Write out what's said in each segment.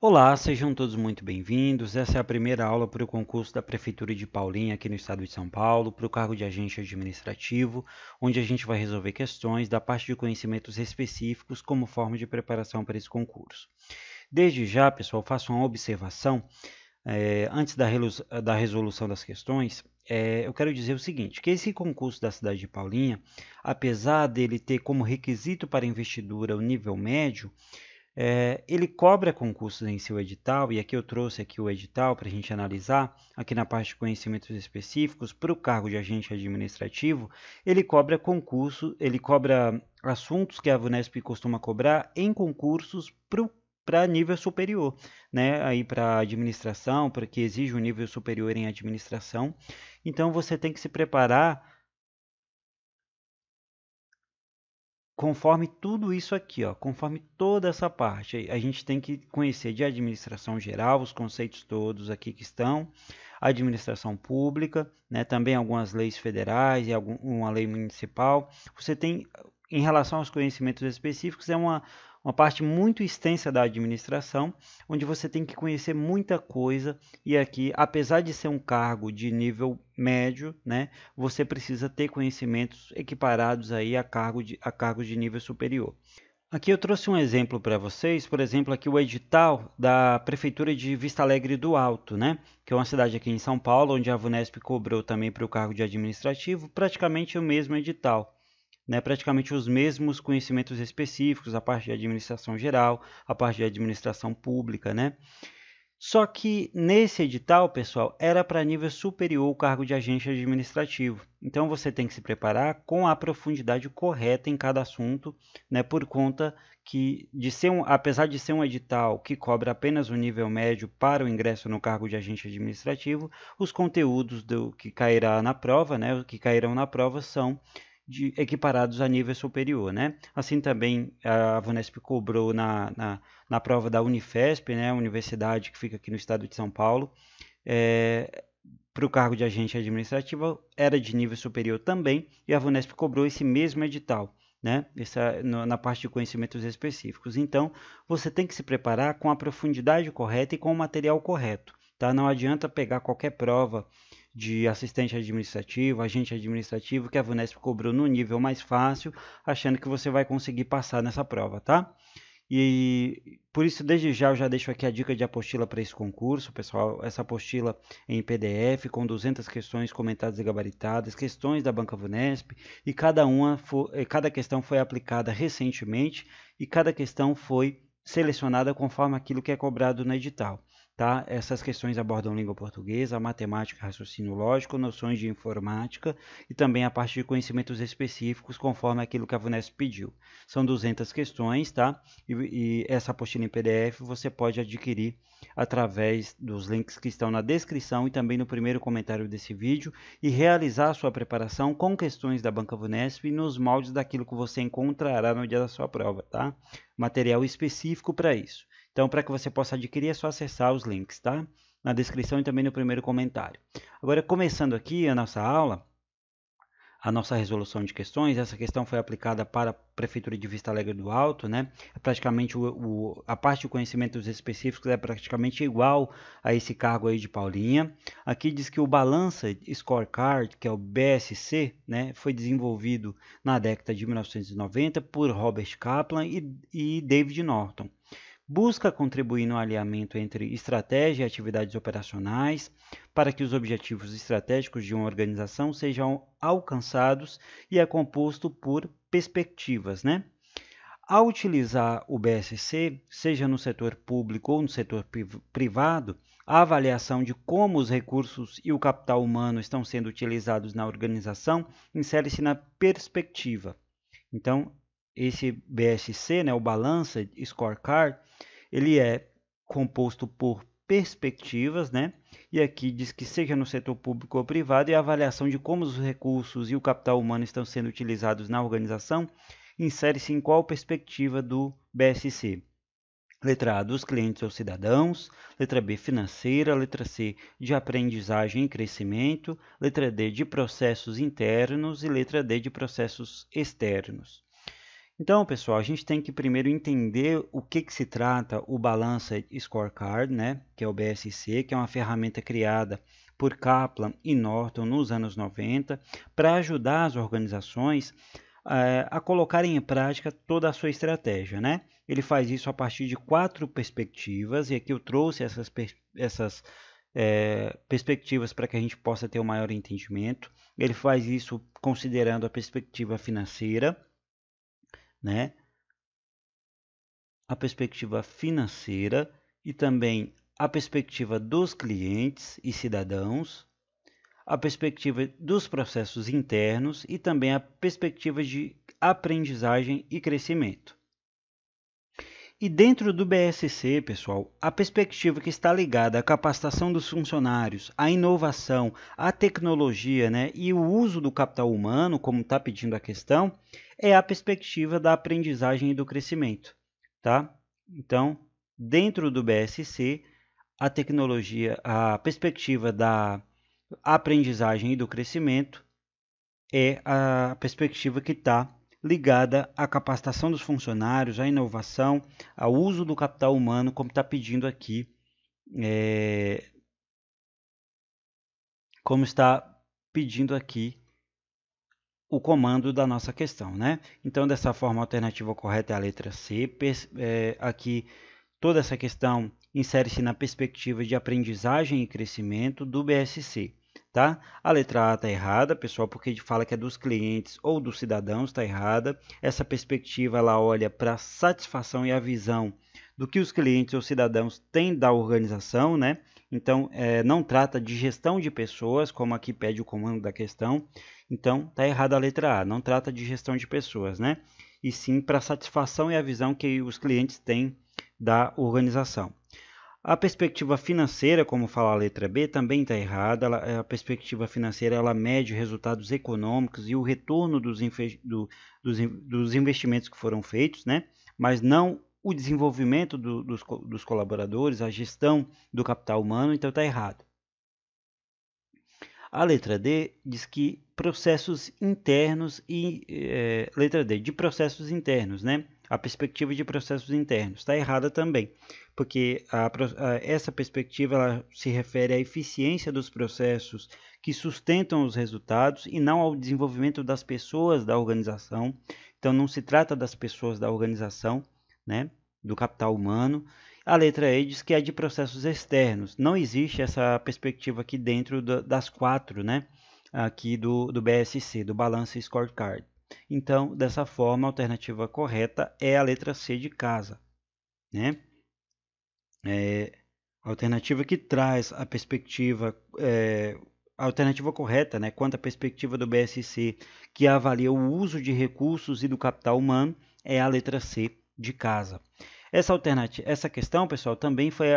Olá, sejam todos muito bem-vindos. Essa é a primeira aula para o concurso da Prefeitura de Paulinha, aqui no estado de São Paulo, para o cargo de agente administrativo, onde a gente vai resolver questões da parte de conhecimentos específicos como forma de preparação para esse concurso. Desde já, pessoal, faço uma observação, antes da resolução das questões. Eu quero dizer o seguinte, que esse concurso da cidade de Paulinha, apesar dele ter como requisito para investidura o nível médio, ele cobra concursos em seu edital, e aqui eu trouxe aqui o edital para a gente analisar, aqui na parte de conhecimentos específicos, para o cargo de agente administrativo, ele cobra concurso, ele cobra assuntos que a VUNESP costuma cobrar em concursos para nível superior, né? Aí para administração, para que exige um nível superior em administração. Então você tem que se preparar conforme tudo isso aqui, ó, conforme toda essa parte. A gente tem que conhecer de administração geral, os conceitos todos aqui que estão, administração pública, né, também algumas leis federais e uma lei municipal. Você tem, em relação aos conhecimentos específicos, é uma parte muito extensa da administração, onde você tem que conhecer muita coisa, e aqui, apesar de ser um cargo de nível médio, né, você precisa ter conhecimentos equiparados aí a cargos de nível superior. Aqui eu trouxe um exemplo para vocês, por exemplo, aqui o edital da Prefeitura de Vista Alegre do Alto, né? Que é uma cidade aqui em São Paulo, onde a VUNESP cobrou também para o cargo de administrativo, praticamente o mesmo edital, né, praticamente os mesmos conhecimentos específicos, a parte de administração geral, a parte de administração pública, né? Só que nesse edital, pessoal, era para nível superior o cargo de agente administrativo. Então você tem que se preparar com a profundidade correta em cada assunto, né, por conta que, apesar de ser um edital que cobra apenas o nível médio para o ingresso no cargo de agente administrativo, os conteúdos que cairá na prova, né, que cairão na prova são equiparados a nível superior, né? Assim também a VUNESP cobrou na prova da Unifesp, né, a universidade que fica aqui no estado de São Paulo, para o cargo de agente administrativo era de nível superior também, e a VUNESP cobrou esse mesmo edital, né? Na parte de conhecimentos específicos. Então, você tem que se preparar com a profundidade correta e com o material correto, tá? Não adianta pegar qualquer prova de assistente administrativo, agente administrativo, que a VUNESP cobrou no nível mais fácil, achando que você vai conseguir passar nessa prova, tá? E por isso, desde já, eu já deixo aqui a dica de apostila para esse concurso, pessoal. Essa apostila em PDF, com 200 questões comentadas e gabaritadas, questões da Banca VUNESP, e cada questão foi aplicada recentemente, e cada questão foi selecionada conforme aquilo que é cobrado no edital. Tá? Essas questões abordam língua portuguesa, matemática, raciocínio lógico, noções de informática e também a parte de conhecimentos específicos, conforme aquilo que a VUNESP pediu. São 200 questões, tá? E essa apostila em PDF você pode adquirir através dos links que estão na descrição e também no primeiro comentário desse vídeo, e realizar a sua preparação com questões da Banca VUNESP nos moldes daquilo que você encontrará no dia da sua prova, tá? Material específico para isso. Então, para que você possa adquirir, é só acessar os links, tá? Na descrição e também no primeiro comentário. Agora, começando aqui a nossa aula, a nossa resolução de questões, essa questão foi aplicada para a Prefeitura de Vista Alegre do Alto, né? Praticamente a parte de conhecimentos específicos é praticamente igual a esse cargo aí de Paulinha. Aqui diz que o Balanced Scorecard, que é o BSC, né, foi desenvolvido na década de 1990 por Robert Kaplan e David Norton. Busca contribuir no alinhamento entre estratégia e atividades operacionais para que os objetivos estratégicos de uma organização sejam alcançados, e é composto por perspectivas, né? Ao utilizar o BSC, seja no setor público ou no setor privado, a avaliação de como os recursos e o capital humano estão sendo utilizados na organização insere-se na perspectiva. Então, esse BSC, né, o Balanced Scorecard, ele é composto por perspectivas, né? E aqui diz que seja no setor público ou privado, e a avaliação de como os recursos e o capital humano estão sendo utilizados na organização insere-se em qual perspectiva do BSC? Letra A, dos clientes ou cidadãos. Letra B, financeira. Letra C, de aprendizagem e crescimento. Letra D, de processos internos. E letra D, de processos externos. Então, pessoal, a gente tem que primeiro entender o que se trata o Balanced Scorecard, né, que é o BSC, que é uma ferramenta criada por Kaplan e Norton nos anos 90 para ajudar as organizações a colocarem em prática toda a sua estratégia, né? Ele faz isso a partir de 4 perspectivas, e aqui eu trouxe essas perspectivas para que a gente possa ter um maior entendimento. Ele faz isso considerando a perspectiva financeira, né? A perspectiva financeira e também a perspectiva dos clientes e cidadãos, a perspectiva dos processos internos e também a perspectiva de aprendizagem e crescimento. E dentro do BSC, pessoal, a perspectiva que está ligada à capacitação dos funcionários, à inovação, à tecnologia, né, e o uso do capital humano, como está pedindo a questão, é a perspectiva da aprendizagem e do crescimento. Tá? Então, dentro do BSC, a tecnologia, a perspectiva da aprendizagem e do crescimento é a perspectiva que está ligada à capacitação dos funcionários, à inovação, ao uso do capital humano, como está pedindo aqui, como está pedindo aqui o comando da nossa questão, né? Então, dessa forma, a alternativa correta é a letra C. Aqui, toda essa questão insere-se na perspectiva de aprendizagem e crescimento do BSC. Tá? A letra A está errada, pessoal, porque fala que é dos clientes ou dos cidadãos, está errada. Essa perspectiva ela olha para a satisfação e a visão do que os clientes ou cidadãos têm da organização, né? Então, não trata de gestão de pessoas, como aqui pede o comando da questão. Então, está errada a letra A, não trata de gestão de pessoas, né? E sim para a satisfação e a visão que os clientes têm da organização. A perspectiva financeira, como fala a letra B, também está errada. A perspectiva financeira ela mede resultados econômicos e o retorno dos investimentos que foram feitos, né? Mas não o desenvolvimento dos colaboradores, a gestão do capital humano, então está errado. A letra D diz que processos internos e letra D, de processos internos, né? A perspectiva de processos internos está errada também, porque essa perspectiva ela se refere à eficiência dos processos que sustentam os resultados e não ao desenvolvimento das pessoas da organização. Então, não se trata das pessoas da organização, né? Do capital humano. A letra E diz que é de processos externos. Não existe essa perspectiva aqui dentro das 4, né? Aqui do BSC, do Balance Scorecard. Então, dessa forma, a alternativa correta é a letra C de casa, né? A alternativa que traz a perspectiva, a alternativa correta, né? Quanto à perspectiva do BSC, que avalia o uso de recursos e do capital humano, é a letra C de casa. Essa questão, pessoal, também foi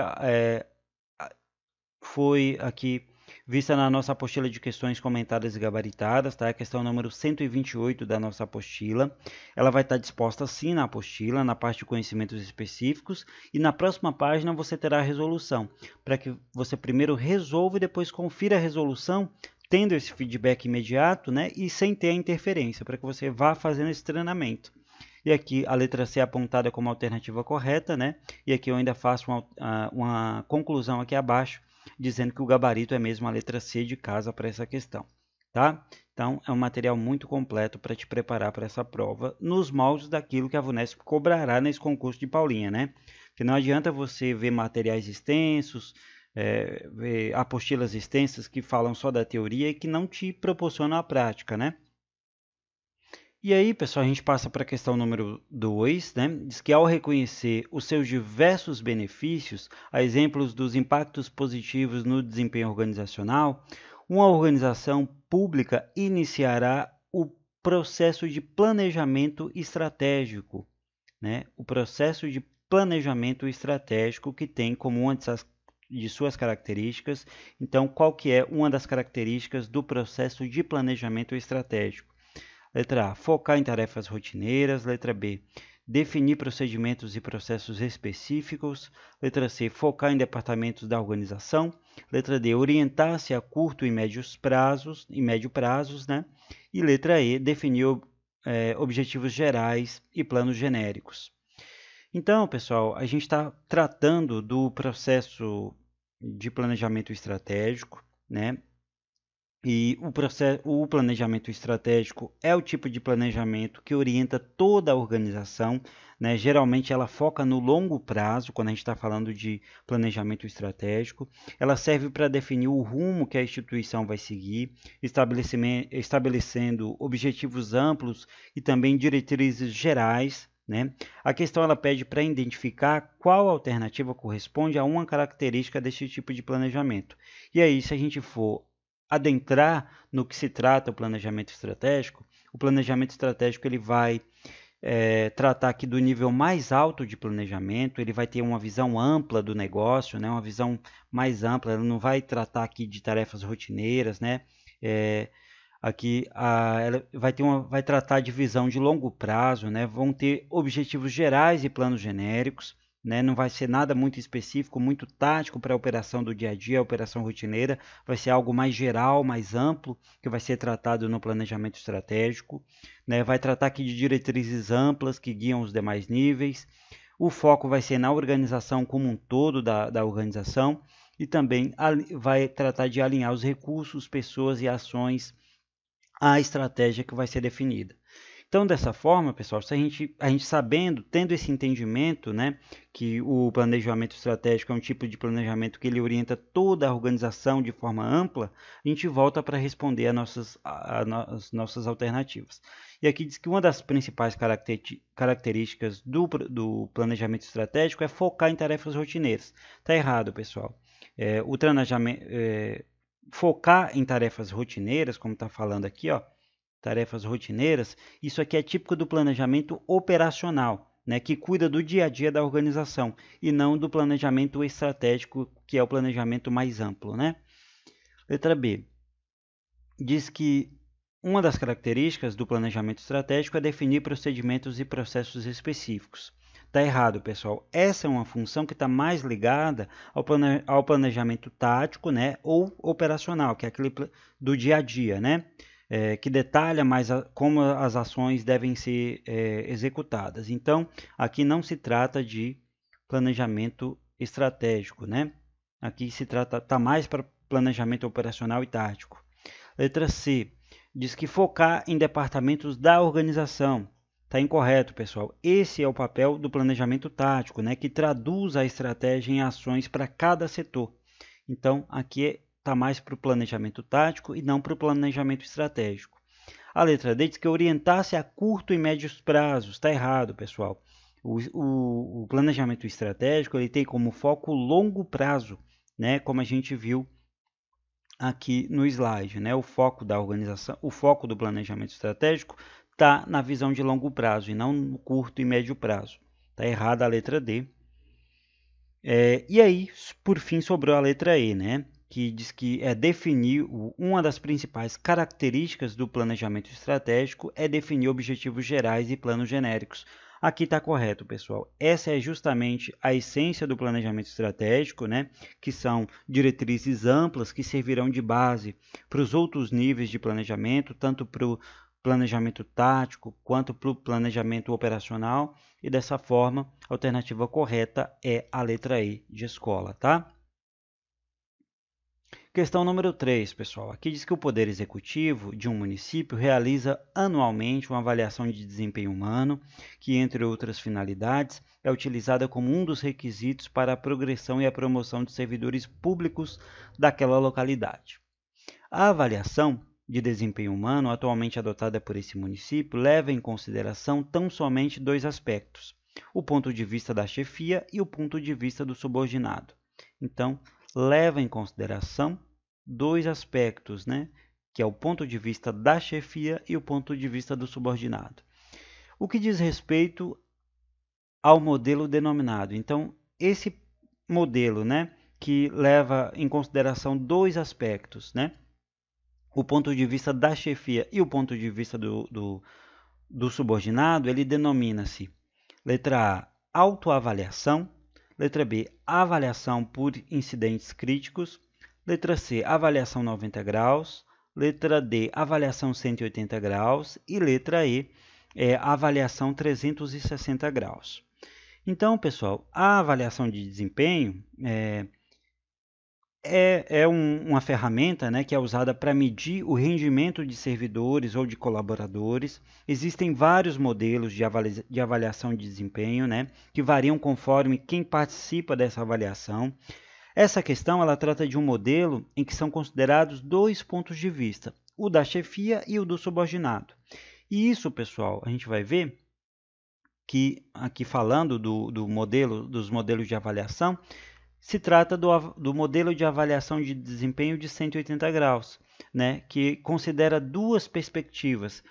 aqui vista na nossa apostila de questões comentadas e gabaritadas, tá? A questão número 128 da nossa apostila. Ela vai estar disposta sim na apostila, na parte de conhecimentos específicos, e na próxima página você terá a resolução, para que você primeiro resolva e depois confira a resolução, tendo esse feedback imediato, né? E sem ter a interferência, para que você vá fazendo esse treinamento. E aqui a letra C é apontada como alternativa correta, né? E aqui eu ainda faço uma conclusão aqui abaixo, dizendo que o gabarito é mesmo a letra C de casa para essa questão, tá? Então, é um material muito completo para te preparar para essa prova, nos moldes daquilo que a VUNESP cobrará nesse concurso de Paulinha, né? Porque não adianta você ver materiais extensos, ver apostilas extensas que falam só da teoria e que não te proporcionam a prática, né? E aí, pessoal, a gente passa para a questão número 2, né? Diz que ao reconhecer os seus diversos benefícios, a exemplos dos impactos positivos no desempenho organizacional, uma organização pública iniciará o processo de planejamento estratégico, né? O processo de planejamento estratégico que tem como uma de suas características. Então, qual que é uma das características do processo de planejamento estratégico? Letra A, focar em tarefas rotineiras. Letra B, definir procedimentos e processos específicos. Letra C, focar em departamentos da organização. Letra D, orientar-se a curto e médio prazos, né? E letra E, definir objetivos gerais e planos genéricos. Então, pessoal, a gente está tratando do processo de planejamento estratégico, né? E o planejamento estratégico é o tipo de planejamento que orienta toda a organização, né? Geralmente ela foca no longo prazo, quando a gente está falando de planejamento estratégico. Ela serve para definir o rumo que a instituição vai seguir, estabelecendo objetivos amplos e também diretrizes gerais, né? A questão ela pede para identificar qual alternativa corresponde a uma característica desse tipo de planejamento. E aí, se a gente for adentrar no que se trata o planejamento estratégico ele vai tratar aqui do nível mais alto de planejamento, ele vai ter uma visão ampla do negócio, né, uma visão mais ampla, ele não vai tratar aqui de tarefas rotineiras, né, aqui ela vai tratar de visão de longo prazo, né, vão ter objetivos gerais e planos genéricos, né? Não vai ser nada muito específico, muito tático para a operação do dia a dia, a operação rotineira, vai ser algo mais geral, mais amplo, que vai ser tratado no planejamento estratégico, né? Vai tratar aqui de diretrizes amplas que guiam os demais níveis, o foco vai ser na organização como um todo da organização e também vai tratar de alinhar os recursos, pessoas e ações à estratégia que vai ser definida. Então, dessa forma, pessoal, se a gente sabendo, tendo esse entendimento, né, que o planejamento estratégico é um tipo de planejamento que ele orienta toda a organização de forma ampla, a gente volta para responder as nossas alternativas. E aqui diz que uma das principais características do planejamento estratégico é focar em tarefas rotineiras. Está errado, pessoal. O planejamento, focar em tarefas rotineiras, como está falando aqui, ó, tarefas rotineiras, isso aqui é típico do planejamento operacional, né, que cuida do dia a dia da organização e não do planejamento estratégico, que é o planejamento mais amplo, né? Letra B. Diz que uma das características do planejamento estratégico é definir procedimentos e processos específicos. Está errado, pessoal. Essa é uma função que está mais ligada ao planejamento tático, né, ou operacional, que é aquele do dia a dia, né? Que detalha mais como as ações devem ser executadas. Então, aqui não se trata de planejamento estratégico, né? Aqui está mais para planejamento operacional e tático. Letra C, diz que focar em departamentos da organização. Está incorreto, pessoal. Esse é o papel do planejamento tático, né? Que traduz a estratégia em ações para cada setor. Então, aqui está mais para o planejamento tático e não para o planejamento estratégico. A letra D diz que orientar-se a curto e médios prazos. Está errado, pessoal. O planejamento estratégico ele tem como foco longo prazo, né? Como a gente viu aqui no slide, né? O foco da organização, o foco do planejamento estratégico está na visão de longo prazo e não no curto e médio prazo. Está errada a letra D. E aí, por fim, sobrou a letra E, né? Que diz que definir uma das principais características do planejamento estratégico é definir objetivos gerais e planos genéricos. Aqui está correto, pessoal. Essa é justamente a essência do planejamento estratégico, né? Que são diretrizes amplas que servirão de base para os outros níveis de planejamento, tanto para o planejamento tático quanto para o planejamento operacional. E dessa forma, a alternativa correta é a letra E de escola, tá? Questão número 3, pessoal. Aqui diz que o Poder Executivo de um município realiza anualmente uma avaliação de desempenho humano, que, entre outras finalidades, é utilizada como um dos requisitos para a progressão e a promoção de servidores públicos daquela localidade. A avaliação de desempenho humano atualmente adotada por esse município leva em consideração tão somente dois aspectos: o ponto de vista da chefia e o ponto de vista do subordinado. Então, leva em consideração dois aspectos, né? Que é o ponto de vista da chefia e o ponto de vista do subordinado. O que diz respeito ao modelo denominado. Então, esse modelo, né? Que leva em consideração dois aspectos, né? O ponto de vista da chefia e o ponto de vista do subordinado, ele denomina-se letra A, autoavaliação, letra B, avaliação por incidentes críticos, letra C, avaliação 90 graus, letra D, avaliação 180 graus e letra E, a avaliação 360 graus. Então, pessoal, a avaliação de desempenho uma ferramenta, né, que é usada para medir o rendimento de servidores ou de colaboradores. Existem vários modelos de avaliação de desempenho, né, que variam conforme quem participa dessa avaliação. Essa questão ela trata de um modelo em que são considerados dois pontos de vista, o da chefia e o do subordinado. E isso, pessoal, a gente vai ver que aqui falando dos modelos de avaliação, se trata do modelo de avaliação de desempenho de 180 graus, né, que considera duas perspectivas,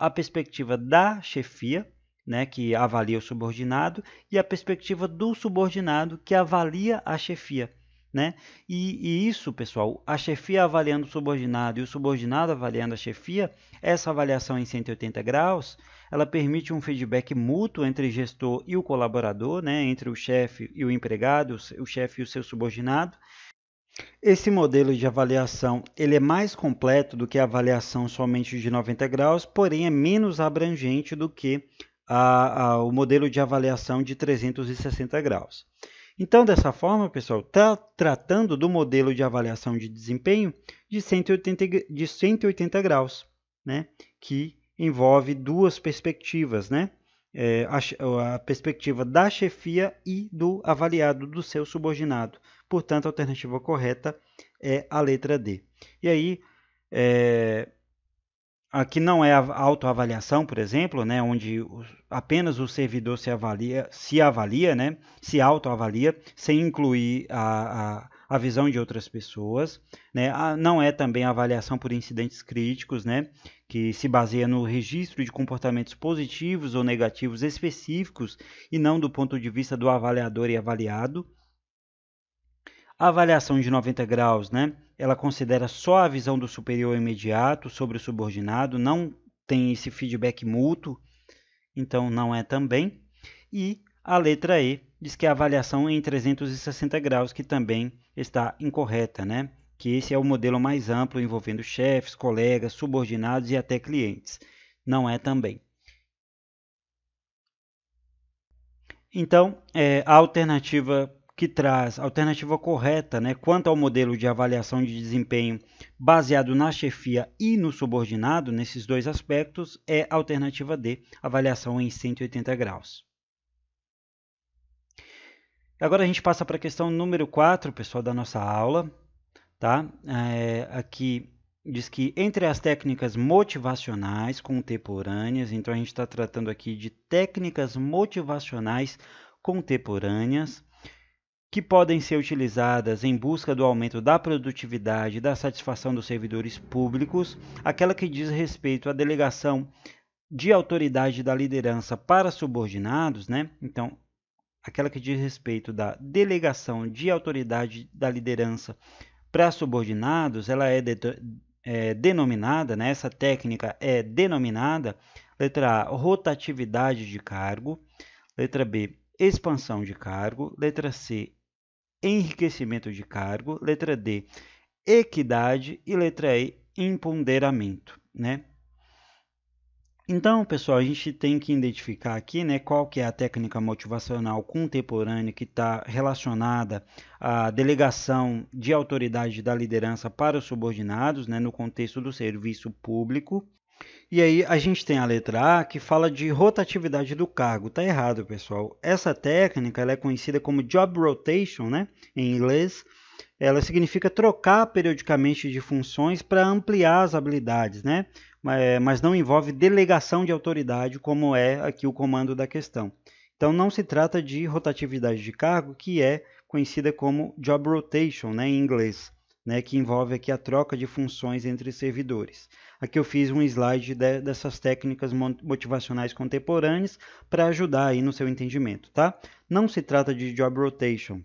a perspectiva da chefia, né, que avalia o subordinado, e a perspectiva do subordinado, que avalia a chefia. Né? E isso, pessoal, a chefia avaliando o subordinado e o subordinado avaliando a chefia, essa avaliação em 180 graus, ela permite um feedback mútuo entre o gestor e o colaborador, né? Entre o chefe e o empregado, o chefe e o seu subordinado. Esse modelo de avaliação ele é mais completo do que a avaliação somente de 90 graus, porém é menos abrangente do que o modelo de avaliação de 360 graus. Então, dessa forma, pessoal, está tratando do modelo de avaliação de desempenho de 180 graus, né? Que envolve duas perspectivas, né? A perspectiva da chefia e do avaliado, do seu subordinado. Portanto, a alternativa correta é a letra D. E aí, aqui não é a autoavaliação, por exemplo, né, onde apenas o servidor se avalia, né, se autoavalia, sem incluir a visão de outras pessoas. Né, não é também a avaliação por incidentes críticos, né, que se baseia no registro de comportamentos positivos ou negativos específicos e não do ponto de vista do avaliador e avaliado. A avaliação de 90 graus, né, ela considera só a visão do superior imediato sobre o subordinado, não tem esse feedback mútuo, então não é também. E a letra E diz que a avaliação é em 360 graus, que também está incorreta, né? Que esse é o modelo mais amplo, envolvendo chefes, colegas, subordinados e até clientes. Não é também. Então, a alternativa que traz a alternativa correta, né, quanto ao modelo de avaliação de desempenho baseado na chefia e no subordinado, nesses dois aspectos, é a alternativa D, avaliação em 180 graus. Agora a gente passa para a questão número 4, pessoal, da nossa aula. Tá? Aqui diz que entre as técnicas motivacionais contemporâneas, então a gente está tratando aqui de técnicas motivacionais contemporâneas, que podem ser utilizadas em busca do aumento da produtividade e da satisfação dos servidores públicos, aquela que diz respeito à delegação de autoridade da liderança para subordinados, né? Então, aquela que diz respeito da delegação de autoridade da liderança para subordinados, ela é denominada, né? Essa técnica é denominada, letra A, rotatividade de cargo, letra B, expansão de cargo, letra C, enriquecimento de cargo, letra D, equidade e letra E, empoderamento, né? Então, pessoal, a gente tem que identificar aqui, né, qual que é a técnica motivacional contemporânea que está relacionada à delegação de autoridade da liderança para os subordinados, né, no contexto do serviço público. E aí a gente tem a letra A que fala de rotatividade do cargo. Tá errado, pessoal. Essa técnica ela é conhecida como job rotation, né, em inglês. Ela significa trocar periodicamente de funções para ampliar as habilidades, né? Mas não envolve delegação de autoridade, como é aqui o comando da questão. Então, não se trata de rotatividade de cargo, que é conhecida como job rotation, né, em inglês, né, que envolve aqui a troca de funções entre servidores. Aqui eu fiz um slide dessas técnicas motivacionais contemporâneas para ajudar aí no seu entendimento, tá? Não se trata de job rotation.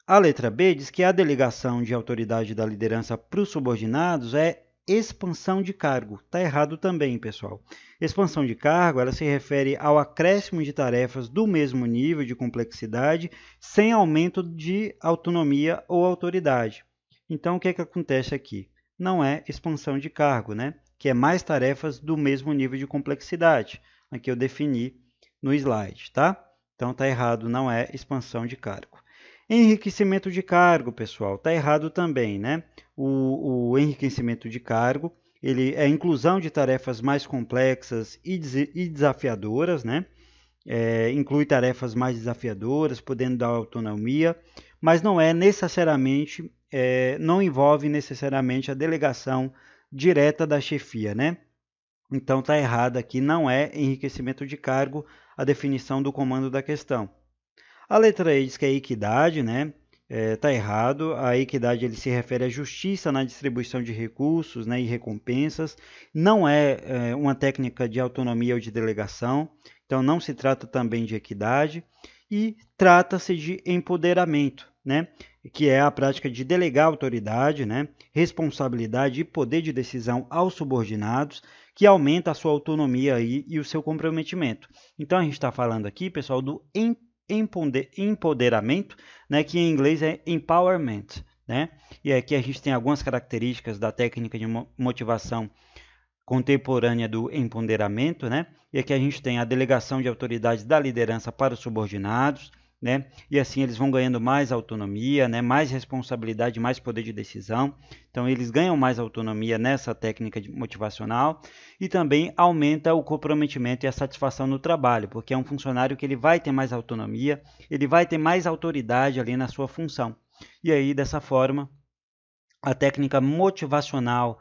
A letra B diz que a delegação de autoridade da liderança para os subordinados é expansão de cargo. Está errado também, pessoal. Expansão de cargo ela se refere ao acréscimo de tarefas do mesmo nível de complexidade sem aumento de autonomia ou autoridade. Então, o que acontece aqui? Não é expansão de cargo, né? que é mais tarefas do mesmo nível de complexidade. Aqui eu defini no slide, tá? Então tá errado, não é expansão de cargo. Enriquecimento de cargo, pessoal, tá errado também, né? O enriquecimento de cargo, ele é a inclusão de tarefas mais complexas e desafiadoras, né? Inclui tarefas mais desafiadoras, podendo dar autonomia, mas não é necessariamente, não envolve necessariamente a delegação direta da chefia, né? Então está errado aqui, não é enriquecimento de cargo a definição do comando da questão. A letra E diz que é equidade, né? Está errado. A equidade ele se refere à justiça na distribuição de recursos, né, e recompensas. Não é uma técnica de autonomia ou de delegação. Então não se trata também de equidade. E trata-se de empoderamento, né? Que é a prática de delegar autoridade, né, responsabilidade e poder de decisão aos subordinados, que aumenta a sua autonomia e o seu comprometimento. Então a gente está falando aqui, pessoal, do empoderamento, né, que em inglês é empowerment, né? E aqui a gente tem algumas características da técnica de motivação contemporânea do empoderamento, né? E aqui a gente tem a delegação de autoridades da liderança para os subordinados, né? E assim eles vão ganhando mais autonomia, né? Mais responsabilidade, mais poder de decisão. Então eles ganham mais autonomia nessa técnica motivacional e também aumenta o comprometimento e a satisfação no trabalho, porque é um funcionário que ele vai ter mais autonomia, ele vai ter mais autoridade ali na sua função. E aí dessa forma a técnica motivacional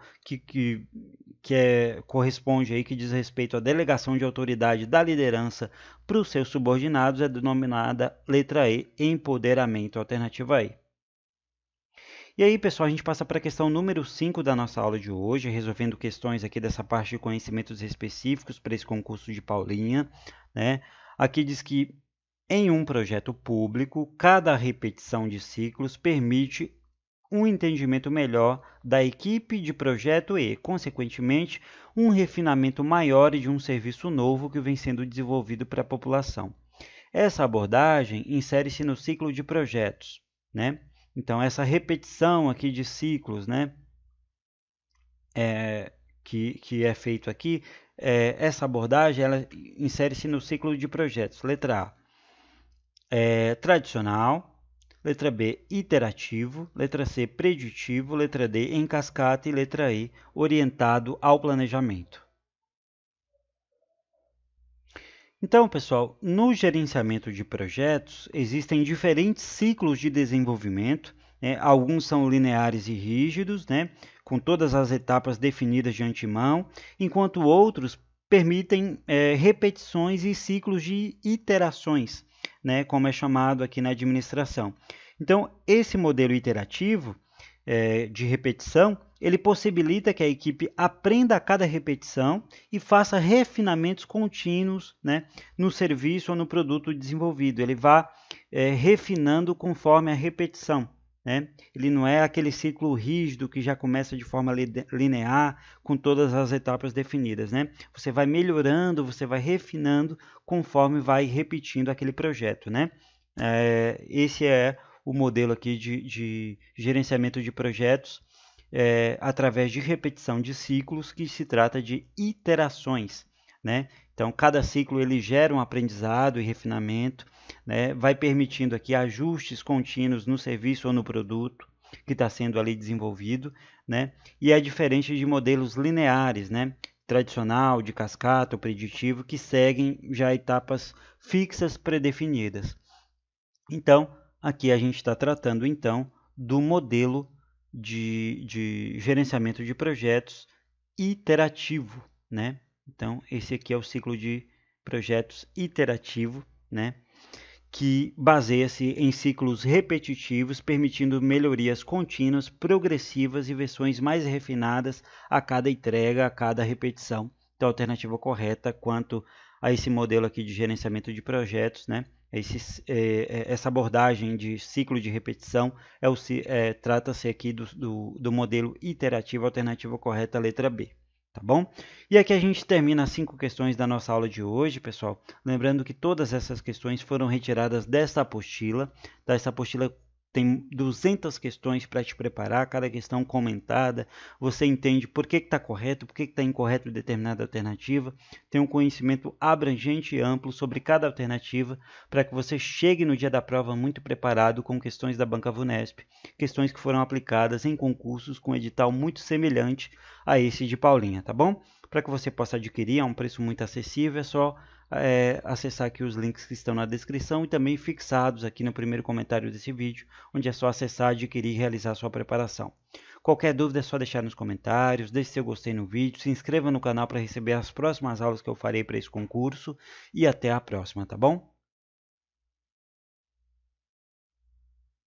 corresponde aí, que diz respeito à delegação de autoridade da liderança para os seus subordinados, é denominada letra E, empoderamento, alternativa E. E aí, pessoal, a gente passa para a questão número 5 da nossa aula de hoje, resolvendo questões aqui dessa parte de conhecimentos específicos para esse concurso de Paulinha, né? Aqui diz que em um projeto público, cada repetição de ciclos permite um entendimento melhor da equipe de projeto e, consequentemente, um refinamento maior de um serviço novo que vem sendo desenvolvido para a população. Essa abordagem insere-se no ciclo de projetos, né? Então, essa repetição aqui de ciclos, né, que é feito aqui, essa abordagem ela insere-se no ciclo de projetos. Letra A, tradicional. Letra B, iterativo. Letra C, preditivo. Letra D, em cascata. E letra E, orientado ao planejamento. Então, pessoal, no gerenciamento de projetos, existem diferentes ciclos de desenvolvimento. Né? Alguns são lineares e rígidos, né? Com todas as etapas definidas de antemão, enquanto outros permitem repetições e ciclos de iterações, né, como é chamado aqui na administração. Então, esse modelo iterativo de repetição, ele possibilita que a equipe aprenda a cada repetição e faça refinamentos contínuos, né, no serviço ou no produto desenvolvido. Ele vai refinando conforme a repetição. Né? Ele não é aquele ciclo rígido que já começa de forma linear, com todas as etapas definidas. Né? Você vai melhorando, você vai refinando conforme vai repetindo aquele projeto. Né? Esse é o modelo aqui de gerenciamento de projetos através de repetição de ciclos, que se trata de iterações. Né? Então, cada ciclo ele gera um aprendizado e refinamento, né? Vai permitindo aqui ajustes contínuos no serviço ou no produto que está sendo ali desenvolvido, né? E é diferente de modelos lineares, né? Tradicional, de cascata ou preditivo, que seguem já etapas fixas predefinidas. Então, aqui a gente está tratando então do modelo de gerenciamento de projetos iterativo, né? Então, esse aqui é o ciclo de projetos iterativo, né? Que baseia-se em ciclos repetitivos, permitindo melhorias contínuas, progressivas e versões mais refinadas a cada entrega, a cada repetição. Então, a alternativa correta quanto a esse modelo aqui de gerenciamento de projetos, né? Essa abordagem de ciclo de repetição trata-se aqui do modelo iterativo, alternativa correta, letra B. Tá bom? E aqui a gente termina as 5 questões da nossa aula de hoje, pessoal. Lembrando que todas essas questões foram retiradas desta apostila. Tá? Essa apostila tem 200 questões para te preparar, cada questão comentada, você entende por que está correto, por que está incorreto determinada alternativa, tem um conhecimento abrangente e amplo sobre cada alternativa, para que você chegue no dia da prova muito preparado com questões da Banca VUNESP, questões que foram aplicadas em concursos com edital muito semelhante a esse de Paulinha, tá bom? Para que você possa adquirir a um preço muito acessível, é só acessar aqui os links que estão na descrição e também fixados aqui no primeiro comentário desse vídeo, onde é só acessar, adquirir e realizar a sua preparação. Qualquer dúvida é só deixar nos comentários, deixe seu gostei no vídeo, se inscreva no canal para receber as próximas aulas que eu farei para esse concurso e até a próxima, tá bom?